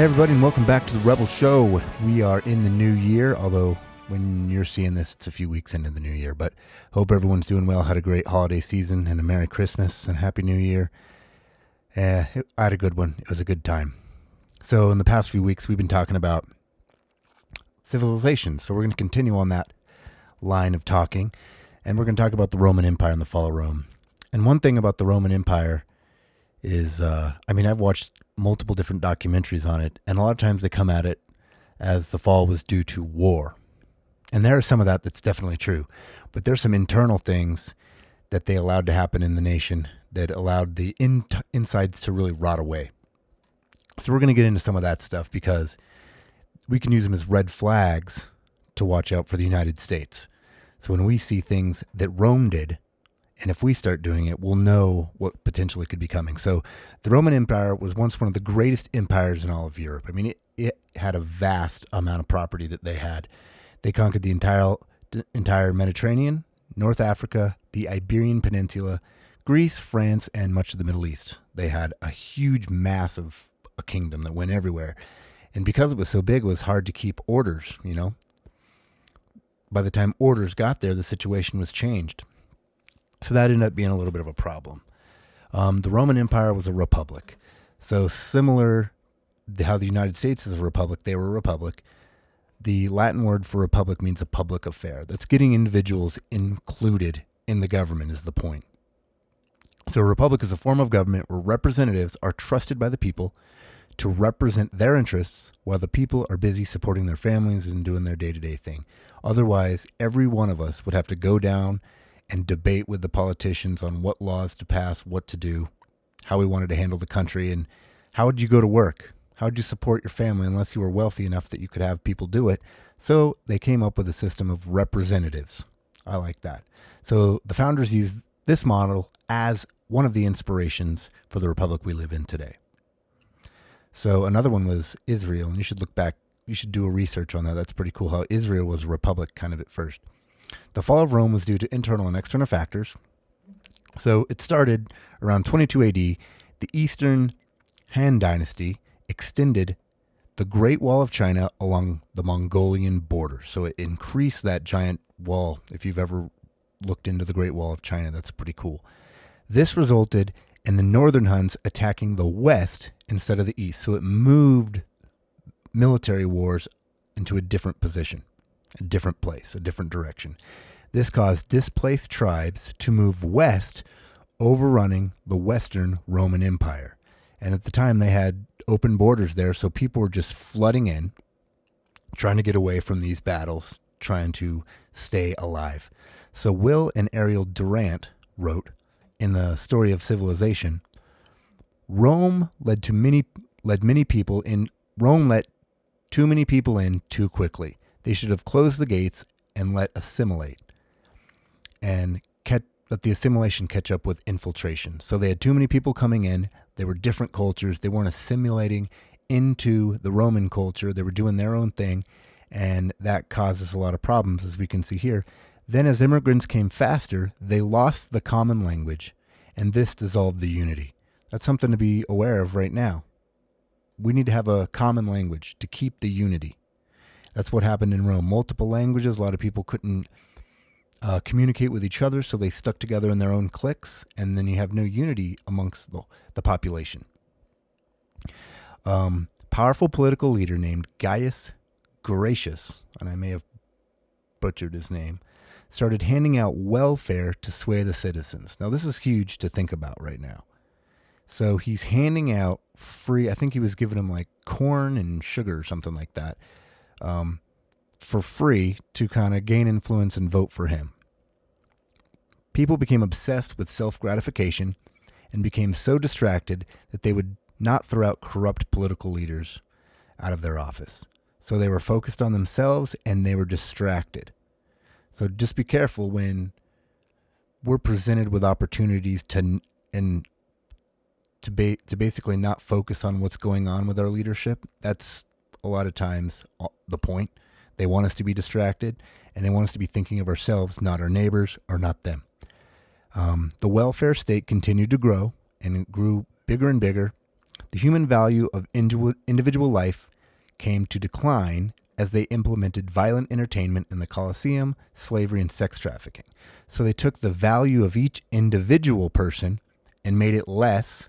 Hey everybody, and welcome back to the Rebel Show. We are in the new year, although when you're seeing this, it's a few weeks into the new year. But hope everyone's doing well, had a great holiday season, and a Merry Christmas and Happy New Year. I had a good one. It was a good time. So in the past few weeks, we've been talking about civilization. So we're going to continue on that line of talking, and we're going to talk about the Roman Empire and the fall of Rome. And one thing about the Roman Empire is, I've watched multiple different documentaries on it, and a lot of times they come at it as the fall was due to war. And there is some of that that's definitely true. But there's some internal things that they allowed to happen in the nation that allowed the insides to really rot away. So we're going to get into some of that stuff because we can use them as red flags to watch out for the United States. So when we see things that Rome did, and if we start doing it, we'll know what potentially could be coming. So the Roman Empire was once one of the greatest empires in all of Europe. I mean, it had a vast amount of property that they had. They conquered the entire Mediterranean, North Africa, the Iberian Peninsula, Greece, France, and much of the Middle East. They had a huge, massive kingdom that went everywhere. And because it was so big, it was hard to keep orders, By the time orders got there, the situation was changed. So that ended up being a little bit of a problem. The Roman Empire was a republic. So similar to how the United States is a republic, they were a republic. The Latin word for republic means a public affair. That's getting individuals included in the government is the point. So a republic is a form of government where representatives are trusted by the people to represent their interests while the people are busy supporting their families and doing their day-to-day thing. Otherwise, every one of us would have to go down and debate with the politicians on what laws to pass, what to do, how we wanted to handle the country, and how would you go to work? How would you support your family unless you were wealthy enough that you could have people do it? So they came up with a system of representatives. I like that. So the founders used this model as one of the inspirations for the republic we live in today. So another one was Israel, and you should look back. You should do a research on that. That's pretty cool how Israel was a republic kind of at first. The fall of Rome was due to internal and external factors. So it started around 22 AD. The Eastern Han Dynasty extended the Great Wall of China along the Mongolian border. So it increased that giant wall. If you've ever looked into the Great Wall of China, that's pretty cool. This resulted in the northern Huns attacking the west instead of the east. So it moved military wars into a different position, a different place, a different direction. This caused displaced tribes to move west, overrunning the Western Roman Empire. And at the time, they had open borders there, so people were just flooding in, trying to get away from these battles, trying to stay alive. So Will and Ariel Durant wrote in the Story of Civilization, Rome let too many people in too quickly. They should have closed the gates and let assimilate and let the assimilation catch up with infiltration. So they had too many people coming in. They were different cultures. They weren't assimilating into the Roman culture. They were doing their own thing, and that causes a lot of problems, as we can see here. Then as immigrants came faster, they lost the common language, and this dissolved the unity. That's something to be aware of right now. We need to have a common language to keep the unity. That's what happened in Rome. Multiple languages. A lot of people couldn't communicate with each other, so they stuck together in their own cliques, and then you have no unity amongst the population. Powerful political leader named Gaius Gracchus, and I may have butchered his name, started handing out welfare to sway the citizens. Now, this is huge to think about right now. So he's handing out free, I think he was giving them like corn and sugar or something like that, for free to kind of gain influence and vote for him. People became obsessed with self-gratification and became so distracted that they would not throw out corrupt political leaders out of their office. So they were focused on themselves and they were distracted. So just be careful when we're presented with opportunities to basically not focus on what's going on with our leadership. That's a lot of times the point. They want us to be distracted, and they want us to be thinking of ourselves, not our neighbors or not them. The welfare state continued to grow, and it grew bigger and bigger. The human value of individual life came to decline as they implemented violent entertainment in the Colosseum, slavery, and sex trafficking. So they took the value of each individual person and made it less.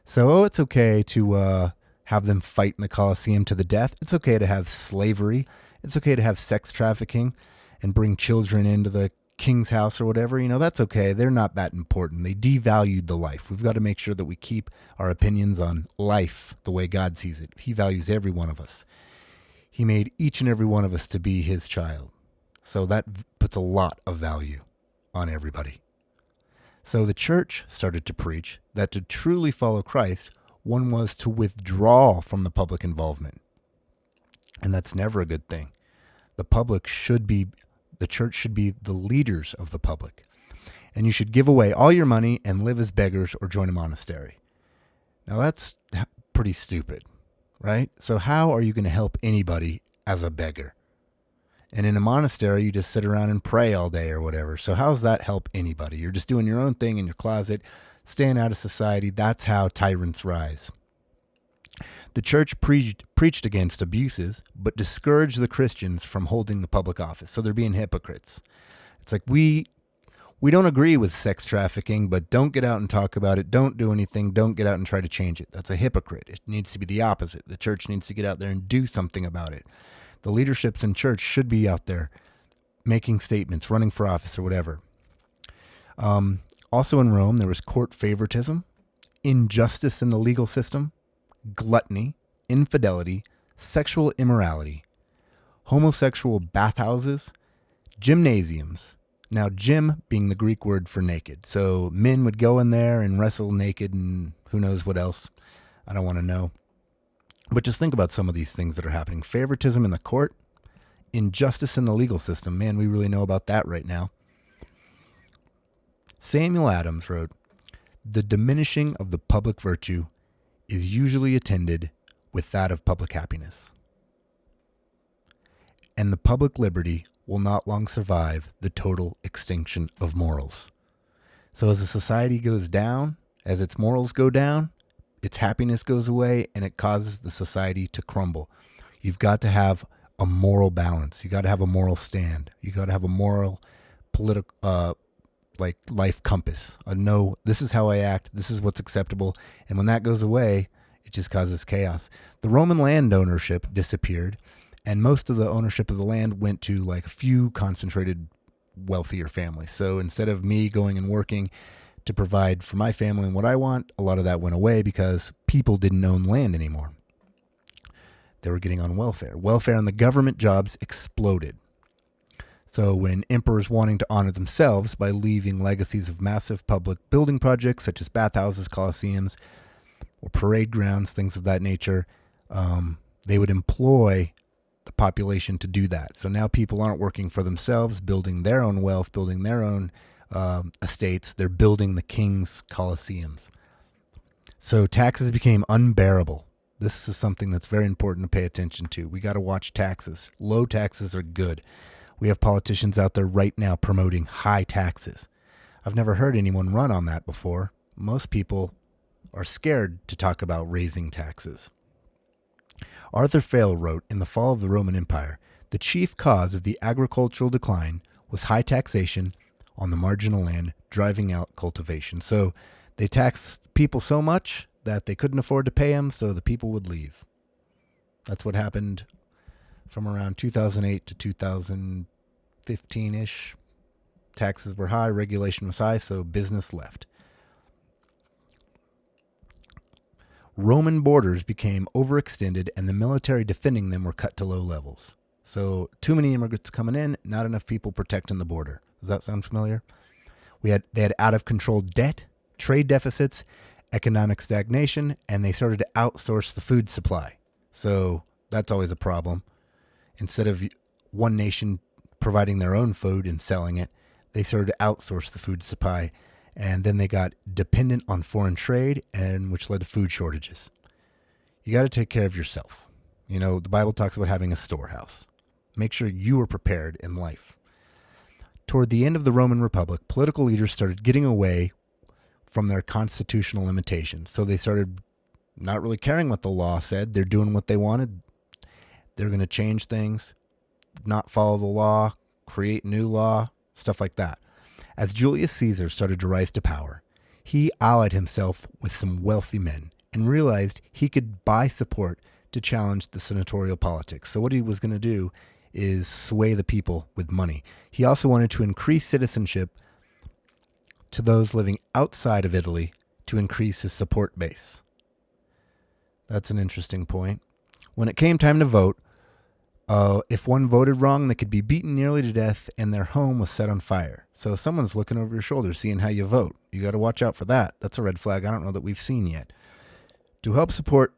So, it's okay to have them fight in the Colosseum to the death. It's okay to have slavery. It's okay to have sex trafficking and bring children into the king's house or whatever. That's okay. They're not that important. They devalued the life. We've got to make sure that we keep our opinions on life the way God sees it. He values every one of us. He made each and every one of us to be his child. So that puts a lot of value on everybody. So the church started to preach that to truly follow Christ, one was to withdraw from the public involvement. And that's never a good thing. The church should be the leaders of the public. And you should give away all your money and live as beggars or join a monastery. Now that's pretty stupid, right? So how are you going to help anybody as a beggar? And in a monastery, you just sit around and pray all day or whatever. So how does that help anybody? You're just doing your own thing in your closet, staying out of society. That's how tyrants rise. The church preached against abuses, but discouraged the Christians from holding the public office. So they're being hypocrites. It's like, we don't agree with sex trafficking, but don't get out and talk about it. Don't do anything. Don't get out and try to change it. That's a hypocrite. It needs to be the opposite. The church needs to get out there and do something about it. The leaderships in church should be out there making statements, running for office or whatever. Also in Rome, there was court favoritism, injustice in the legal system, gluttony, infidelity, sexual immorality, homosexual bathhouses, gymnasiums. Now, gym being the Greek word for naked. So men would go in there and wrestle naked and who knows what else. I don't want to know. But just think about some of these things that are happening. Favoritism in the court, injustice in the legal system. Man, we really know about that right now. Samuel Adams wrote, "The diminishing of the public virtue is usually attended with that of public happiness. And the public liberty will not long survive the total extinction of morals." So as a society goes down, as its morals go down, its happiness goes away, and it causes the society to crumble. You've got to have a moral balance. You got to have a moral stand. You got to have a moral, political, life compass. No, this is how I act. This is what's acceptable. And when that goes away, it just causes chaos. The Roman land ownership disappeared, and most of the ownership of the land went to like a few concentrated, wealthier families. So instead of me going and working to provide for my family and what I want, a lot of that went away because people didn't own land anymore. They were getting on welfare. Welfare and the government jobs exploded. So when emperors wanting to honor themselves by leaving legacies of massive public building projects such as bathhouses, colosseums, or parade grounds, things of that nature, they would employ the population to do that. So now people aren't working for themselves, building their own wealth, building their own estates. They're building the king's colosseums. So taxes became unbearable. This is something that's very important to pay attention to. We got to watch taxes. Low taxes are good. We have politicians out there right now promoting high taxes. I've never heard anyone run on that before. Most people are scared to talk about raising taxes. Arthur Fail wrote, in The Fall of the Roman Empire, the chief cause of the agricultural decline was high taxation on the marginal land, driving out cultivation. So they taxed people so much that they couldn't afford to pay them, so the people would leave. That's what happened from around 2008 to 2015-ish. Taxes were high, regulation was high, so business left. Roman borders became overextended, and the military defending them were cut to low levels. So too many immigrants coming in, not enough people protecting the border. Does that sound familiar? They had out of control debt, trade deficits, economic stagnation, and they started to outsource the food supply. So that's always a problem. Instead of one nation providing their own food and selling it, they started to outsource the food supply. And then they got dependent on foreign trade, and which led to food shortages. You got to take care of yourself. You know, the Bible talks about having a storehouse. Make sure you are prepared in life. Toward the end of the Roman Republic, political leaders started getting away from their constitutional limitations. So they started not really caring what the law said. They're doing what they wanted. They're going to change things, not follow the law, create new law, stuff like that. As Julius Caesar started to rise to power, he allied himself with some wealthy men and realized he could buy support to challenge the senatorial politics. So what he was going to do is sway the people with money. He also wanted to increase citizenship to those living outside of Italy to increase his support base. That's an interesting point. When it came time to vote, if one voted wrong, they could be beaten nearly to death and their home was set on fire. So if someone's looking over your shoulder, seeing how you vote, you got to watch out for that. That's a red flag I don't know that we've seen yet. To help support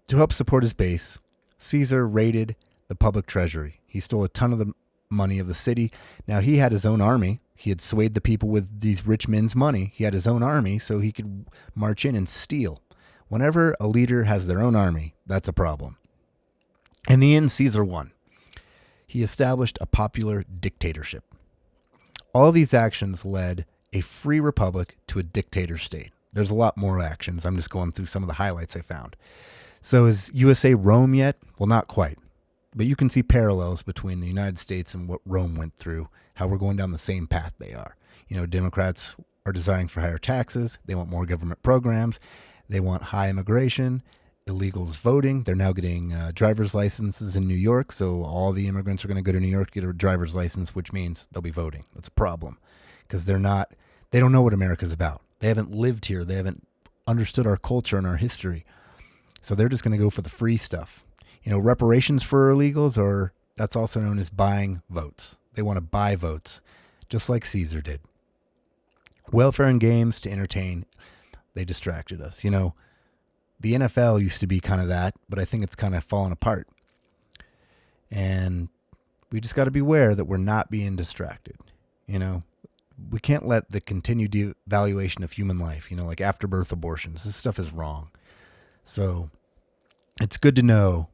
his base, Caesar raided the public treasury. He stole a ton of the money of the city. Now, he had his own army. He had swayed the people with these rich men's money. He had his own army, so he could march in and steal. Whenever a leader has their own army, that's a problem. In the end, Caesar won. He established a popular dictatorship. All these actions led a free republic to a dictator state. There's a lot more actions. I'm just going through some of the highlights I found. So is USA Rome yet? Well, not quite. But you can see parallels between the United States and what Rome went through, how we're going down the same path they are. You know, Democrats are desiring for higher taxes. They want more government programs. They want high immigration, illegals voting. They're now getting driver's licenses in New York. So all the immigrants are going to go to New York to get a driver's license, which means they'll be voting. That's a problem because they don't know what America's about. They haven't lived here. They haven't understood our culture and our history. So they're just going to go for the free stuff. You know, reparations for illegals, or that's also known as buying votes. They want to buy votes, just like Caesar did. Welfare and games to entertain. They distracted us. You know, the NFL used to be kind of that, but I think it's kind of fallen apart. And we just got to beware that we're not being distracted. You know, we can't let the continued devaluation of human life, you know, like afterbirth abortions. This stuff is wrong. So it's good to know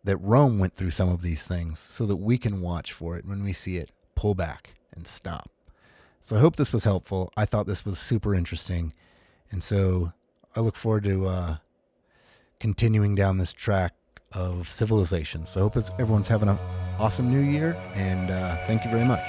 that Rome went through some of these things so that we can watch for it. When we see it, pull back and stop. So I hope this was helpful. I thought this was super interesting. And so I look forward to continuing down this track of civilization. So I hope everyone's having an awesome new year. And thank you very much.